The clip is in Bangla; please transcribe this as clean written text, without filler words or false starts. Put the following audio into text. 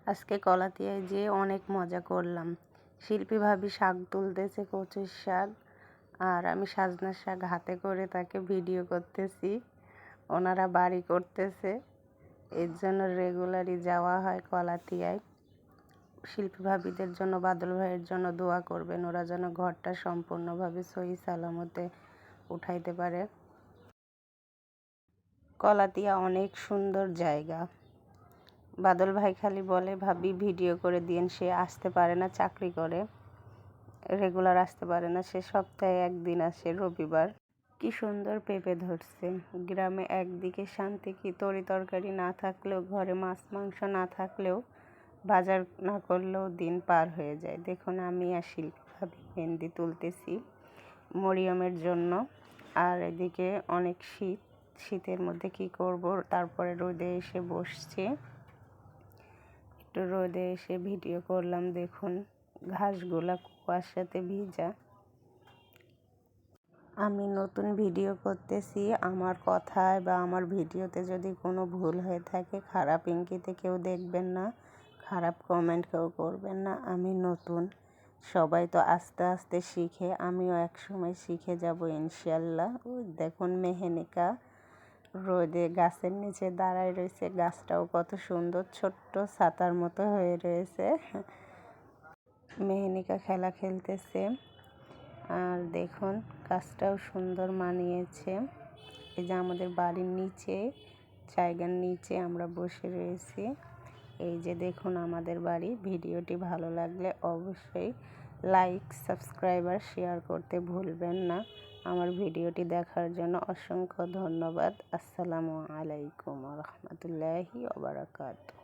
আজকে কলাতিয়ায় যেয়ে অনেক মজা করলাম। শিল্পী ভাবি শাক তুলতেছে, কচুর শাক, আর আমি সাজনার শাক হাতে করে তাকে ভিডিও করতেছি। ওনারা বাড়ি করতেছে, এর জন্য রেগুলারই যাওয়া হয় কলাতিয়ায়। শিল্পী ভাবিদের জন্য, বাদল ভাইয়ের জন্য দোয়া করবেন, ওরা যেন ঘরটা সম্পূর্ণভাবে সহি সালামতে উঠাইতে পারে। কলাতিয়া অনেক সুন্দর জায়গা। বাদল ভাই খালি বলে ভাবি ভিডিও করে দিন, সে আসতে পারে না, চাকরি করে, রেগুলার আসতে পারে না, সে সপ্তাহে একদিন আসে, রবিবার। কি সুন্দর পেঁপে ধরছে। গ্রামে একদিকে শান্তি, কি তরি তরকারি না থাকলেও, ঘরে মাছ মাংস না থাকলেও, বাজার না করলেও দিন পার হয়ে যায়। দেখুন আমি আর শিল্পী ভাবি মেহেন্দি তুলতেছি মরিয়মের জন্য। আর এদিকে অনেক শীত, শীতের মধ্যে কি করব, তারপরে রোদে এসে বসছে, একটু রোদে এসে ভিডিও করলাম। দেখুন ঘাসগুলা কুয়াশাতে ভিজা। আমি নতুন ভিডিও করতেছি, আমার কথায় বা আমার ভিডিওতে যদি কোনো ভুল হয়ে থাকে, খারাপ ইঙ্গিতে কেউ দেখবেন না, খারাপ কমেন্ট কেউ করবেন না। আমি নতুন, সবাই তো আস্তে আস্তে শিখে, আমিও একসময় শিখে যাব ইনশাল্লাহ। ওই দেখুন মেহেনিকা রোদে গাছের নিচে দাঁড়ায় রয়েছে, গাছটাও কত সুন্দর, ছোট্ট ছাতার মতো হয়ে রয়েছে। মেহেনিকা খেলা খেলতেছে। আর দেখুন গাছটাও সুন্দর মানিয়েছে। এই যে আমাদের বাড়ির নিচে, জায়গার নিচে আমরা বসে রয়েছি। এই যে দেখুন আমাদের বাড়ি। ভিডিওটি ভালো লাগলে অবশ্যই লাইক, সাবস্ক্রাইব আর শেয়ার করতে ভুলবেন না। আমার ভিডিওটি দেখার জন্য অসংখ্য ধন্যবাদ। আসসালামু আলাইকুম ওয়া রাহমাতুল্লাহি ওয়া বারাকাতুহু।